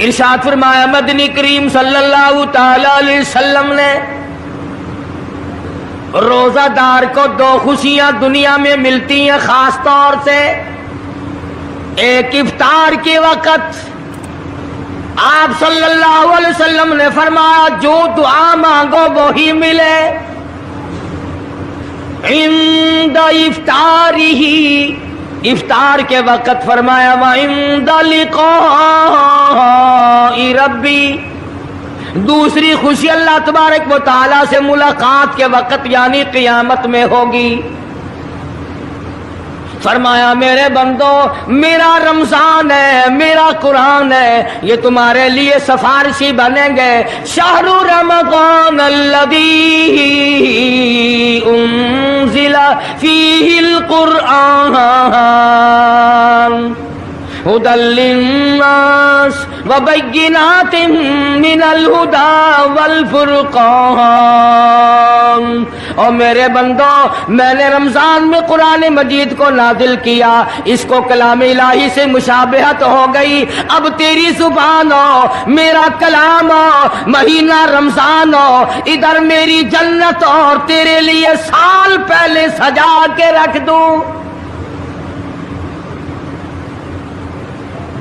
ارشاد فرمایا مدنی کریم صلی اللہ تعالی علیہ وسلم نے روزہ دار کو دو خوشیاں دنیا میں ملتی ہیں خاص طور سے. ایک افطار کے وقت آپ صلی اللہ علیہ وسلم نے فرمایا جو دعا مانگو وہی ملے. عند افطارہ، افطار کے وقت فرمایا وعند لقاء ربی. دوسری خوشی اللہ تبارک و تعالی سے ملاقات کے وقت یعنی قیامت میں ہوگی. فرمایا میرے بندو میرا رمضان ہے، میرا قرآن ہے، یہ تمہارے لیے سفارشی بنیں گے. شہر رمضان الذی انزل فیہ القرآن ہدی للناس وبینات من الہدی والفرقان. اور میرے بندو میں نے رمضان میں قرآن مجید کو نازل کیا، اس کو کلام الہی سے مشابہت ہو گئی. اب تیری زبان ہو، میرا کلام ہو، مہینہ رمضان ہو، ادھر میری جنت اور تیرے لیے سال پہلے سجا کے رکھ دوں.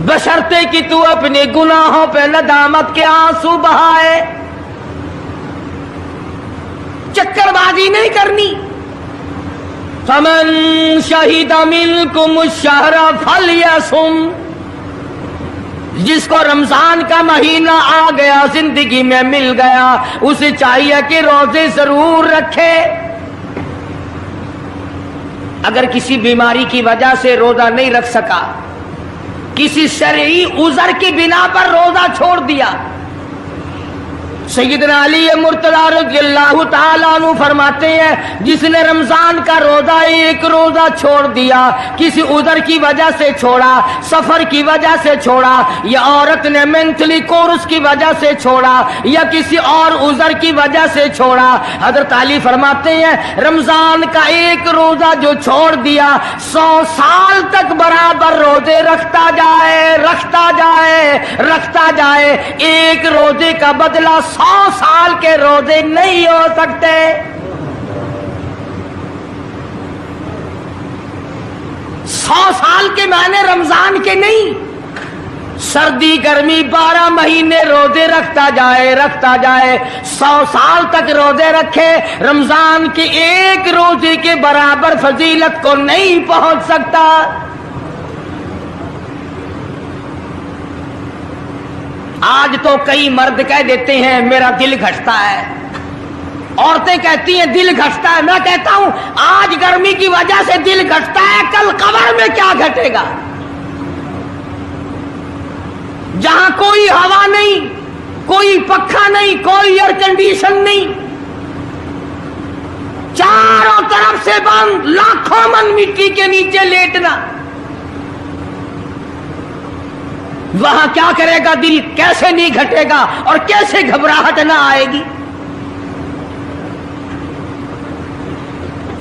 بشرطے کہ تو اپنے گناہوں پہ ندامت کے آنسو بہائے. چکر بازی نہیں کرنی. فمن شہد منکم الشہر فلیصم. جس کو رمضان کا مہینہ آ گیا، زندگی میں مل گیا، اسے چاہیے کہ روزے ضرور رکھے. اگر کسی بیماری کی وجہ سے روزہ نہیں رکھ سکا، کسی شرعی عذر کی بنا پر روزہ چھوڑ دیا، سیدنا علی مرتضی رضی اللہ تعالیٰ عنہ فرماتے ہیں جس نے رمضان کا روزہ ایک روزہ چھوڑ دیا، کسی عذر کی وجہ سے چھوڑا، سفر کی وجہ سے چھوڑا، یا عورت نے مینٹلی کورس کی وجہ سے چھوڑا، یا کسی اور عذر کی وجہ سے چھوڑا، حضرت علی فرماتے ہیں رمضان کا ایک روزہ جو چھوڑ دیا 100 سال تک برابر روزے رکھتا جائے، رکھتا جائے، رکھتا جائے. ایک روزے کا بدلہ 100 سال کے روزے نہیں ہو سکتے. 100 سال کے معنی رمضان کے نہیں. سردی گرمی 12 مہینے روزے رکھتا جائے، رکھتا جائے، 100 سال تک روزے رکھے، رمضان کے ایک روزے کے برابر فضیلت کو نہیں پہنچ سکتا. آج تو کئی مرد کہہ دیتے ہیں میرا دل گھٹتا ہے، عورتیں کہتی ہیں دل گھٹتا ہے. میں کہتا ہوں آج گرمی کی وجہ سے دل گھٹتا ہے، کل قبر میں کیا گھٹے گا؟ جہاں کوئی ہوا نہیں، کوئی پنکھا نہیں، کوئی ایئر کنڈیشن نہیں، چاروں طرف سے بند، لاکھوں من مٹی کے نیچے لیٹنا، وہاں کیا کرے گا دل؟ کیسے نہیں گھٹے گا اور کیسے گھبراہٹ نہ آئے گی؟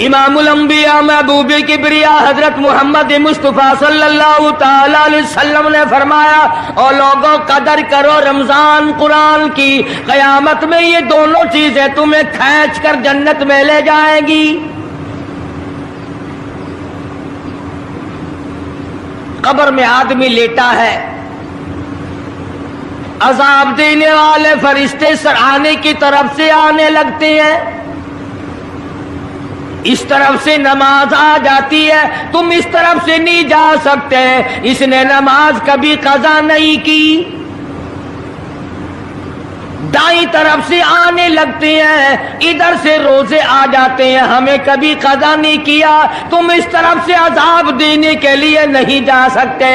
امام الانبیاء محبوب کبریا حضرت محمد مصطفیٰ صلی اللہ تعالی علیہ وسلم نے فرمایا او لوگوں قدر کرو رمضان قرآن کی، قیامت میں یہ دونوں چیزیں تمہیں کھینچ کر جنت میں لے جائیں گی. قبر میں آدمی لیٹا ہے، عذاب دینے والے فرشتے سرانے کی طرف سے آنے لگتے ہیں، اس طرف سے نماز آ جاتی ہے، تم اس طرف سے نہیں جا سکتے، اس نے نماز کبھی قضا نہیں کی. دائیں طرف سے آنے لگتے ہیں، ادھر سے روزے آ جاتے ہیں، ہمیں کبھی قضا نہیں کیا، تم اس طرف سے عذاب دینے کے لیے نہیں جا سکتے.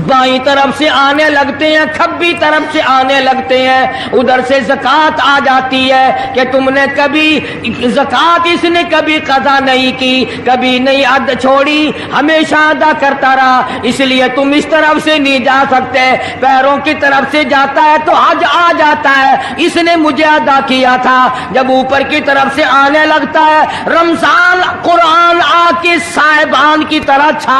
بائیں طرف سے آنے لگتے ہیں، کھبی طرف سے آنے لگتے ہیں، ادھر سے زکوٰۃ آ جاتی ہے کہ تم نے کبھی زکوٰۃ اس نے کبھی قضا نہیں کی، کبھی نہیں ادا چھوڑی، ہمیشہ ادا کرتا رہا، اس لیے تم اس طرف سے نہیں جا سکتے. پیروں کی طرف سے جاتا ہے تو حج آ جاتا ہے، اس نے مجھے ادا کیا تھا. جب اوپر کی طرف سے آنے لگتا ہے، رمضان قرآن آ کے صاحبان کی طرح چھا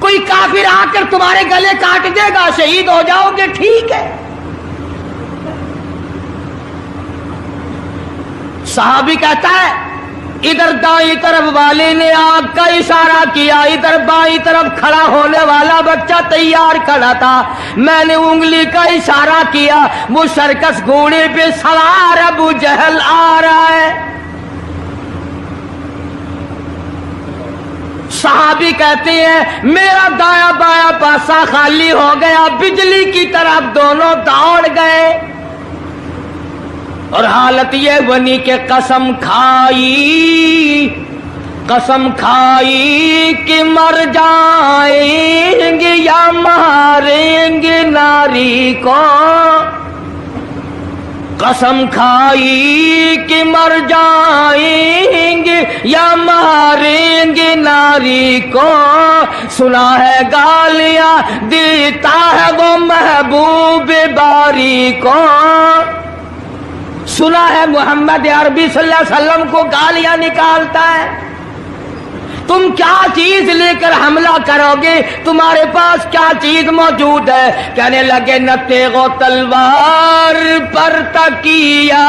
کوئی کافر آ کر تمہارے گلے کاٹ دے گا، شہید ہو جاؤ گے، ٹھیک ہے۔ صحابی کہتا ہے ادھر دائیں طرف والے نے آگ کا اشارہ کیا، ادھر بائیں طرف کھڑا ہونے والا بچہ تیار کھڑا تھا، میں نے انگلی کا اشارہ کیا، وہ سرکس گھوڑے پہ سوار ابو جہل آ رہا ہے۔ صحابی کہتے ہیں میرا دایاں بایاں پاسا خالی ہو گیا، بجلی کی طرف دونوں دوڑ گئے، اور حالت یہ بنی کہ قسم کھائی کہ مر جائیں گے یا ماریں گے ناری کو، قسم کھائی کہ مر جائیں گے یا ماریں گے ناری کو، سنا ہے گالیاں دیتا ہے وہ محبوب باری کو، سنا ہے محمد عربی صلی اللہ علیہ وسلم کو گالیاں نکالتا ہے، تم کیا چیز لے کر حملہ کرو گے، تمہارے پاس کیا چیز موجود ہے؟ کہنے لگے نہ تیغ و تلوار پر تکیا،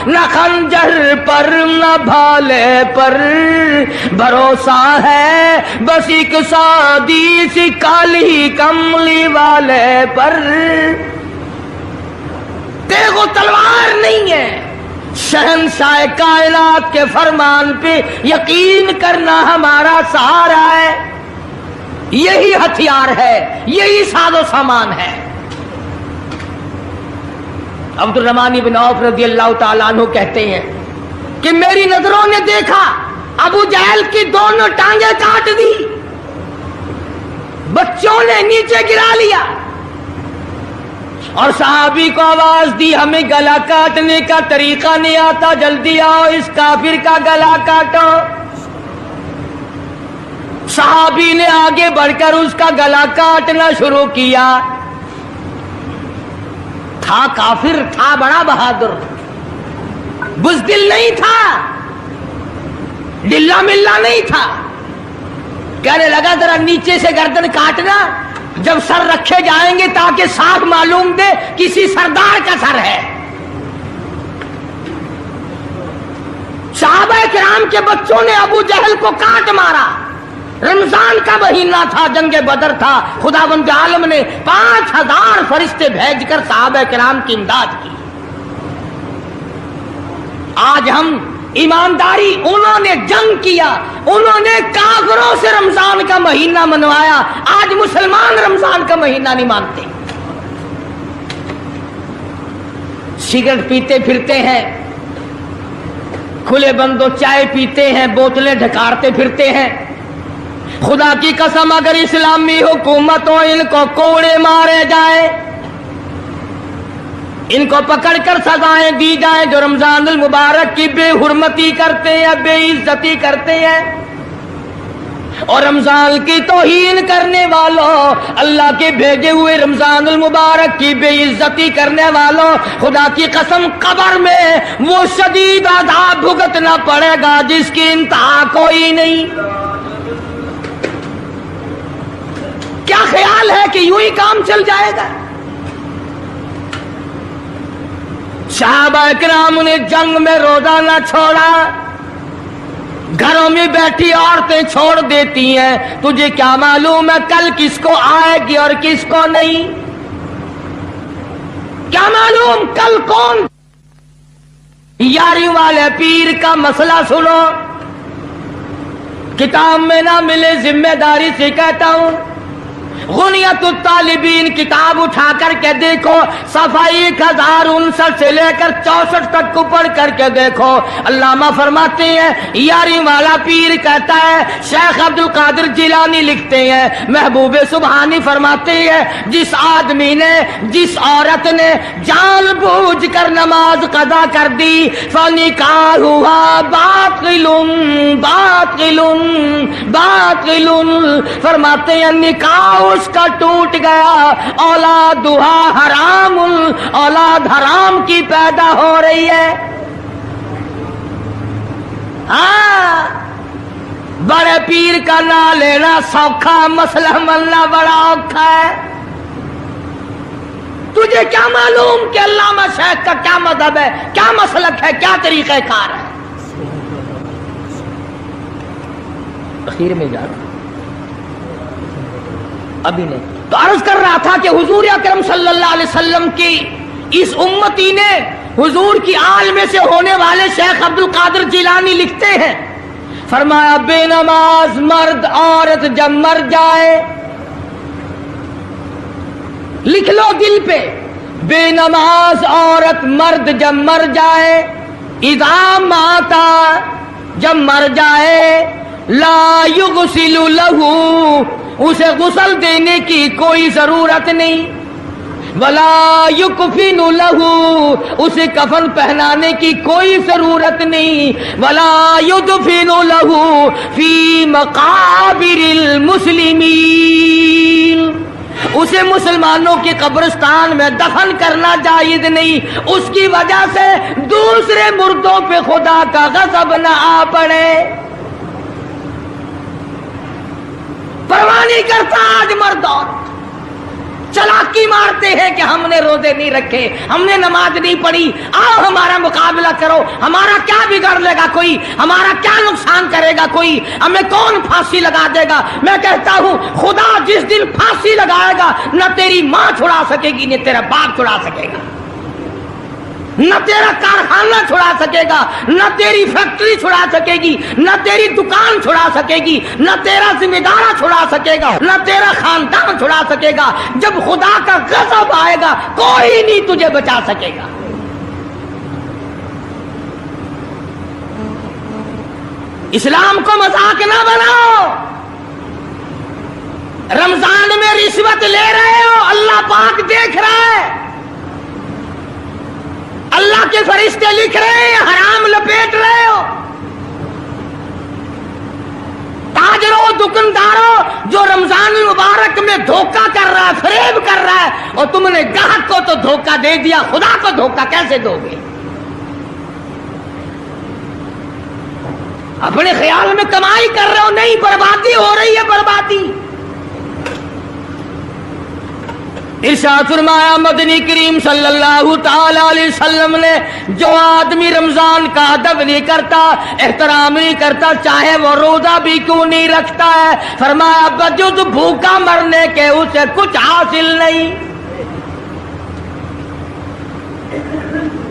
نہ خنجر پر نہ بھالے پر، بھروسہ ہے بس ایک سادی سی کالی کملی والے پر، تیغ و تلوار نہیں ہے، شہنشاہ کائنات کے فرمان پہ یقین کرنا ہمارا سہارا ہے، یہی ہتھیار ہے، یہی ساز و سامان ہے۔ عبد الرحمن بن عوف رضی اللہ تعالیٰ عنہ کہتے ہیں کہ میری نظروں نے دیکھا ابو جہل کی دونوں ٹانگیں کاٹ دی، بچوں نے نیچے گرا لیا، اور صحابی کو آواز دی ہمیں گلا کاٹنے کا طریقہ نہیں آتا، جلدی آؤ اس کافر کا گلا کاٹو۔ صحابی نے آگے بڑھ کر اس کا گلا کاٹنا شروع کیا، تھا کافر، تھا بڑا بہادر، بزدل نہیں تھا، ڈلا ملا نہیں تھا، کہنے لگا ذرا نیچے سے گردن کاٹنا، جب سر رکھے جائیں گے تاکہ صاف معلوم دے کسی سردار کا سر ہے۔ صحابہ کرام کے بچوں نے ابو جہل کو کاٹ مارا، رمضان کا مہینہ تھا، جنگ بدر تھا، خداوند عالم نے 5000 فرشتے بھیج کر صحابہ کرام کی امداد کی۔ آج ہم ایمانداری، انہوں نے جنگ کیا، انہوں نے کافروں سے رمضان کا مہینہ منوایا، آج مسلمان رمضان کا مہینہ نہیں مانتے، سگریٹ پیتے پھرتے ہیں، کھلے بندوں چائے پیتے ہیں، بوتلیں ڈھکارتے پھرتے ہیں۔ خدا کی قسم اگر اسلامی حکومت ہو ان کو کوڑے مارے جائیں، ان کو پکڑ کر سزائیں دی جائیں جو رمضان المبارک کی بے حرمتی کرتے ہیں، بے عزتی کرتے ہیں، اور رمضان کی توہین کرنے والوں، اللہ کے بھیجے ہوئے رمضان المبارک کی بے عزتی کرنے والوں، خدا کی قسم قبر میں وہ شدید عذاب بھگتنا پڑے گا جس کی انتہا کوئی نہیں۔ کیا خیال ہے کہ یوں ہی کام چل جائے گا؟ صحابہ کرام نے جنگ میں روزہ نہ چھوڑا، گھروں میں بیٹھی عورتیں چھوڑ دیتی ہیں، تجھے کیا معلوم ہے کل کس کو آئے گی اور کس کو نہیں؟ کیا معلوم کل کون؟ یاری والے پیر کا مسئلہ سنو، کتاب میں نہ ملے ذمہ داری سے کہتا ہوں، غنیت الطالبین کتاب اٹھا کر کے دیکھو، صفحہ 1059 سے لے کر 64 تک کو پڑھ کر کے دیکھو، علامہ فرماتے ہیں یاری والا پیر کہتا ہے، شیخ عبد القادر جیلانی لکھتے ہیں، محبوب سبحانی فرماتے ہیں، جس آدمی نے، جس عورت نے جان بوجھ کر نماز قضا کر دی، فنکاحها باطل باطل باطل، فرماتے ہیں نکاح اس کا ٹوٹ گیا، اولادھا حرام، اولاد حرام کی پیدا ہو رہی ہے۔ ہاں بڑے پیر کا نام لینا سوکھا، مسئلہ ملنا بڑا اوکھا ہے۔ تجھے کیا معلوم کہ علامہ شیخ کا کیا مذہب ہے، کیا مسلک ہے، کیا طریقہ کار ہے؟ اخیر میں جا رہا ابھی نہیں تو عرض کر رہا تھا کہ حضور اکرم صلی اللہ علیہ وسلم کی اس امتی نے حضور کی آل میں سے ہونے والے شیخ عبد القادر جیلانی لکھتے ہیں، فرمایا بے نماز مرد عورت جب مر جائے، لکھ لو دل پہ، بے نماز عورت مرد جب مر جائے، اذا ماتا جب مر جائے، لا یغسل لہو اسے غسل دینے کی کوئی ضرورت نہیں، ولا یکفن لہو اسے کفن پہنانے کی کوئی ضرورت نہیں، ولا یدفن لہو فی مقابر المسلمین اسے مسلمانوں کے قبرستان میں دفن کرنا جائز نہیں، اس کی وجہ سے دوسرے مردوں پہ خدا کا غضب نہ آ پڑے۔ پرواہ نہیں کرتا آج مرد عورت، چلاکی مارتے ہیں کہ ہم نے روزے نہیں رکھے، ہم نے نماز نہیں پڑھی، آؤ ہمارا مقابلہ کرو، ہمارا کیا بگاڑ لے گا کوئی، ہمارا کیا نقصان کرے گا کوئی، ہمیں کون پھانسی لگا دے گا؟ میں کہتا ہوں خدا جس دن پھانسی لگائے گا نہ تیری ماں چھڑا سکے گی نہ تیرا باپ چھڑا سکے گا، نہ تیرا کارخانہ چھڑا سکے گا، نہ تیری فیکٹری چھڑا سکے گی، نہ تیری دکان چھڑا سکے گی، نہ تیرا ذمہ دارہ چھڑا سکے گا، نہ تیرا خاندان چھڑا سکے گا۔ جب خدا کا غضب آئے گا کوئی نہیں تجھے بچا سکے گا۔ اسلام کو مذاق نہ بناؤ۔ رمضان میں رشوت لے رہے ہو، اللہ پاک دیکھ رہا ہے، اللہ کے فرشتے لکھ رہے ہیں، حرام لپیٹ رہے ہو۔ تاجروں دکانداروں جو رمضان مبارک میں دھوکہ کر رہا ہے، فریب کر رہا ہے، اور تم نے گاہک کو تو دھوکہ دے دیا، خدا کو دھوکہ کیسے دو گے؟ اپنے خیال میں کمائی کر رہے ہو، نہیں، بربادی ہو رہی ہے، بربادی۔ ارشاد فرمایا مدنی کریم صلی اللہ تعالی علیہ وسلم نے، جو آدمی رمضان کا ادب نہیں کرتا، احترام نہیں کرتا، چاہے وہ روزہ بھی کیوں نہیں رکھتا ہے، فرمایا بجز بھوکا مرنے کے اسے کچھ حاصل نہیں،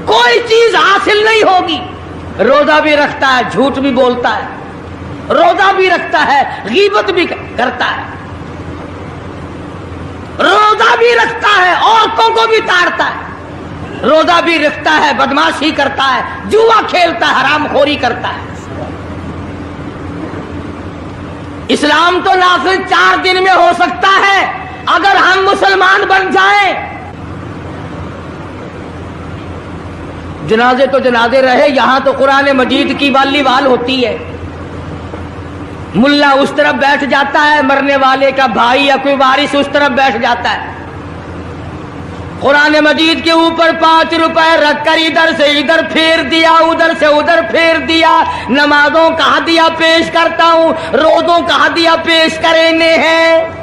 کوئی چیز حاصل نہیں ہوگی۔ روزہ بھی رکھتا ہے، جھوٹ بھی بولتا ہے، روزہ بھی رکھتا ہے، غیبت بھی کرتا ہے، روزہ بھی رکھتا ہے، عورتوں کو بھی تاڑتا ہے، روزہ بھی رکھتا ہے، بدماشی کرتا ہے، جوا کھیلتا ہے، حرام خوری کرتا ہے۔ اسلام تو نافذ 4 دن میں ہو سکتا ہے اگر ہم مسلمان بن جائیں۔ جنازے تو جنازے رہے، یہاں تو قرآن مجید کی والی وال ہوتی ہے، ملا اس طرف بیٹھ جاتا ہے، مرنے والے کا بھائی یا کوئی وارث اس طرف بیٹھ جاتا ہے، قرآن مجید کے اوپر 5 روپے رکھ کر ادھر سے ادھر پھیر دیا، ادھر سے ادھر پھیر دیا، نمازوں کا ہدیہ پیش کرتا ہوں، روزوں کا ہدیہ پیش کرنے ہیں۔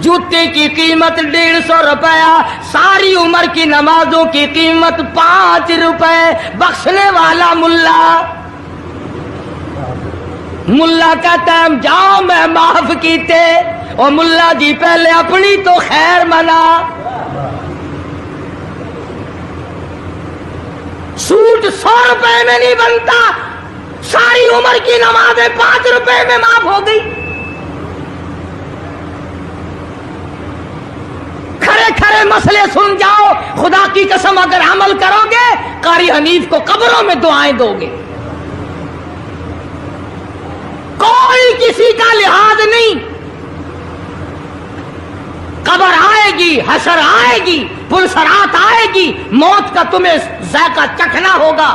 جوتے کی قیمت 150 روپیہ، ساری عمر کی نمازوں کی قیمت 5 روپے، بخشنے والا ملا۔ ملا کا ٹائم جاؤ میں معاف کیتے، اور ملا جی پہلے اپنی تو خیر منا۔ سوٹ 100 روپے میں نہیں بنتا، ساری عمر کی نمازیں 5 روپے میں معاف ہو گئی۔ کھڑے کھڑے مسئلے سن جاؤ، خدا کی قسم اگر عمل کرو گے قاری حنیف کو قبروں میں دعائیں دو گے، کوئی کسی کا لحاظ نہیں۔ قبر آئے گی، حشر آئے گی، پلسرات آئے گی، موت کا تمہیں ذائقہ چکھنا ہوگا۔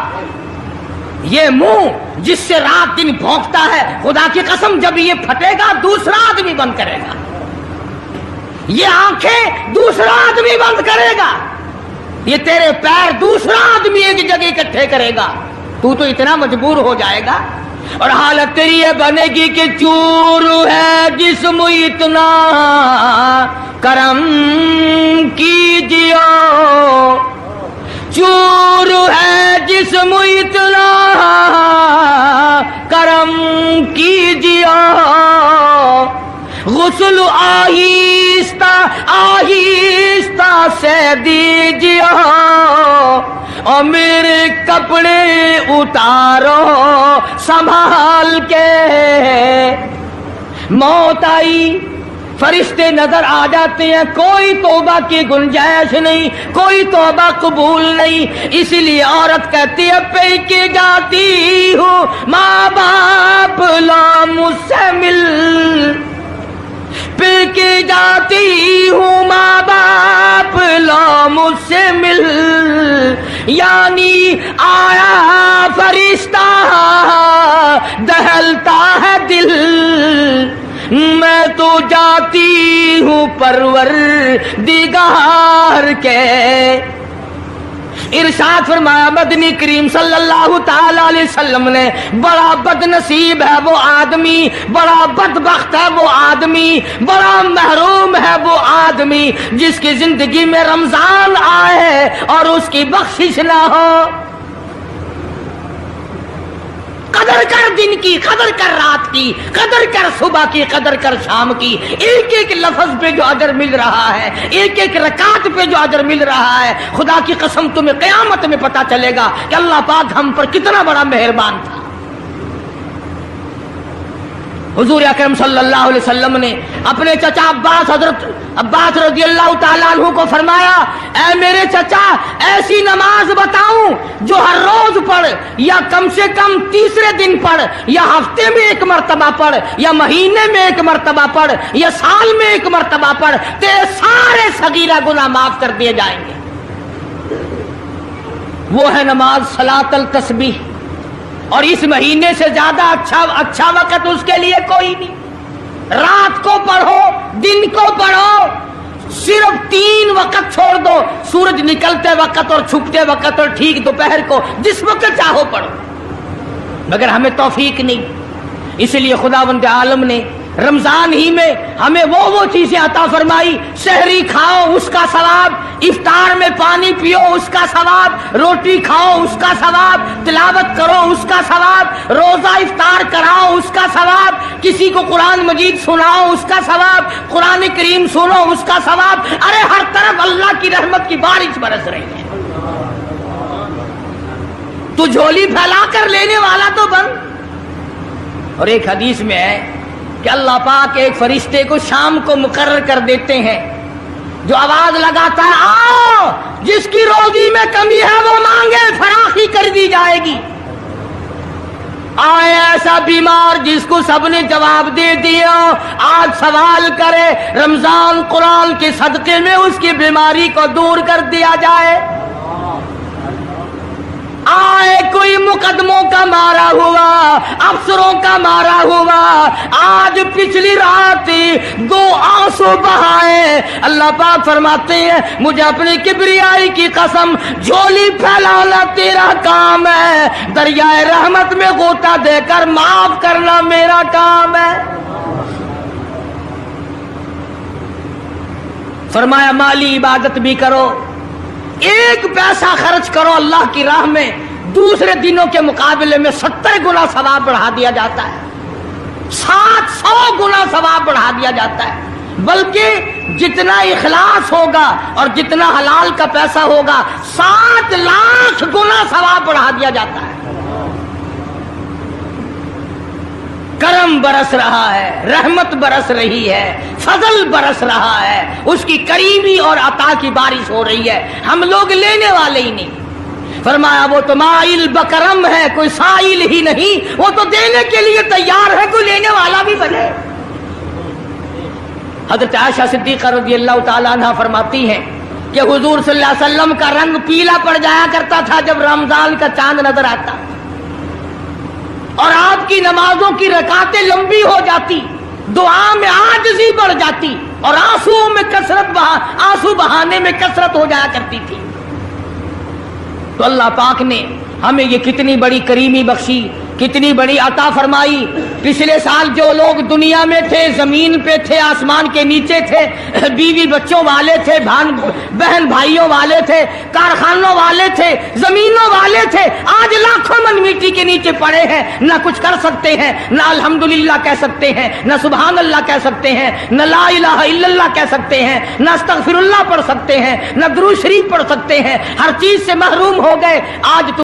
یہ منہ جس سے رات دن بھونکتا ہے، خدا کی قسم جب یہ پھٹے گا دوسرا آدمی بند کرے گا، یہ آنکھیں دوسرا آدمی بند کرے گا، یہ تیرے پیر دوسرا آدمی ایک جگہ اکٹھے کرے گا۔ تو اتنا مجبور ہو جائے گا اور حالت تیری یہ بنے گی کہ چور ہے جسم اتنا کرم کیجیے، چور ہے جسم اتنا کرم کیجیے، غسل آہستہ آہستہ سے دیجیے اور میرے کپڑے اتارو سنبھال کے۔ موت آئی، فرشتے نظر آ جاتے ہیں، کوئی توبہ کی گنجائش نہیں، کوئی توبہ قبول نہیں، اسی لیے عورت کہتی ہے پہ کے جاتی ہوں ماں باپ لا مجھ سے مل، پہ کے جاتی ہوں ماں باپ لا مجھ سے مل، یعنی آیا فرشتہ دہلتا ہے دل، میں تو جاتی ہوں پروردگار کے۔ ارشاد فرمایا مدنی کریم صلی اللہ تعالی علیہ وسلم نے، بڑا بد نصیب ہے وہ آدمی، بڑا بدبخت ہے وہ آدمی، بڑا محروم ہے وہ آدمی جس کی زندگی میں رمضان آئے اور اس کی بخشش نہ ہو۔ قدر کر دن کی، قدر کر رات کی، قدر کر صبح کی، قدر کر شام کی، ایک ایک لفظ پہ جو اجر مل رہا ہے، ایک ایک رکعت پہ جو اجر مل رہا ہے، خدا کی قسم تمہیں قیامت میں پتا چلے گا کہ اللہ پاک ہم پر کتنا بڑا مہربان تھا۔ حضور اکرم صلی اللہ علیہ وسلم نے اپنے چچا عباس، حضرت عباس رضی اللہ تعالیٰ عنہ کو فرمایا، اے میرے چچا ایسی نماز بتاؤں جو ہر روز پڑھ، یا کم سے کم تیسرے دن پڑھ، یا ہفتے میں ایک مرتبہ پڑھ، یا مہینے میں ایک مرتبہ پڑھ، یا سال میں ایک مرتبہ پڑھ، تیرے سارے صغیرہ گناہ معاف کر دیے جائیں گے۔ وہ ہے نماز صلاۃ التسبیح، اور اس مہینے سے زیادہ اچھا وقت اس کے لیے کوئی نہیں۔ رات کو پڑھو، دن کو پڑھو، صرف 3 وقت چھوڑ دو، سورج نکلتے وقت اور چھپتے وقت اور ٹھیک دوپہر کو، جس وقت چاہو پڑھو، مگر ہمیں توفیق نہیں۔ اس لیے خداوند عالم نے رمضان ہی میں ہمیں وہ چیزیں عطا فرمائی، سحری کھاؤ اس کا ثواب، افطار میں پانی پیو اس کا ثواب، روٹی کھاؤ اس کا ثواب، تلاوت کرو اس کا ثواب، روزہ افطار کراؤ اس کا ثواب، کسی کو قرآن مجید سناؤ اس کا ثواب، قرآن کریم سنو اس کا ثواب۔ ارے ہر طرف اللہ کی رحمت کی بارش برس رہی ہے، تو جھولی پھیلا کر لینے والا تو بن۔ اور ایک حدیث میں ہے کہ اللہ پاک ایک فرشتے کو شام کو مقرر کر دیتے ہیں جو آواز لگاتا ہے آؤ، جس کی روزی میں کمی ہے وہ مانگے، فراخی کر دی جائے گی۔ آئے ایسا بیمار جس کو سب نے جواب دے دیا، آج سوال کرے، رمضان قرآن کے صدقے میں اس کی بیماری کو دور کر دیا جائے۔ آئے کوئی مقدموں کا مارا ہوا، افسروں کا مارا ہوا، آج پچھلی رات 2 آنسو بہائے، اللہ پاک فرماتے ہیں مجھے اپنی کبریائی کی قسم، جھولی پھیلانا تیرا کام ہے، دریائے رحمت میں غوطہ دے کر معاف کرنا میرا کام ہے۔ فرمایا مالی عبادت بھی کرو، 1 پیسہ خرچ کرو اللہ کی راہ میں، دوسرے دنوں کے مقابلے میں 70 گنا ثواب بڑھا دیا جاتا ہے، 700 گنا ثواب بڑھا دیا جاتا ہے۔ بلکہ جتنا اخلاص ہوگا اور جتنا حلال کا پیسہ ہوگا، 7 لاکھ گنا ثواب بڑھا دیا جاتا ہے۔ کرم برس رہا ہے، رحمت برس رہی ہے، فضل برس رہا ہے، اس کی کریمی اور عطا کی بارش ہو رہی ہے، ہم لوگ لینے والے ہی نہیں۔ فرمایا وہ تو مائل بکرم ہے، کوئی سائل ہی نہیں، وہ تو دینے کے لیے تیار ہے، کوئی لینے والا بھی بنے۔ حضرت عائشہ صدیقہ رضی اللہ تعالیٰ عنہ فرماتی ہیں کہ حضور صلی اللہ علیہ وسلم کا رنگ پیلا پڑ جایا کرتا تھا جب رمضان کا چاند نظر آتا، اور آپ کی نمازوں کی رکعتیں لمبی ہو جاتی، دعا میں عاجزی بڑھ جاتی، اور آنسو بہانے میں کثرت ہو جایا کرتی تھی۔ تو اللہ پاک نے ہمیں یہ کتنی بڑی کریمی بخشی، کتنی بڑی عطا فرمائی۔ پچھلے سال جو لوگ دنیا میں تھے، زمین پہ تھے، آسمان کے نیچے تھے، بیوی بچوں والے تھے، بہن بھائیوں والے تھے، کارخانوں والے تھے، زمینوں والے تھے، آج لاکھوں من مٹی کے نیچے پڑے ہیں، نہ کچھ کر سکتے ہیں، نہ الحمدللہ کہہ سکتے ہیں، نہ سبحان اللہ کہہ سکتے ہیں، نہ لا الہ الا اللہ کہہ سکتے ہیں، نہ استغفر اللہ پڑھ سکتے ہیں، نہ درود شریف پڑھ سکتے ہیں، ہر چیز سے محروم ہو گئے۔ آج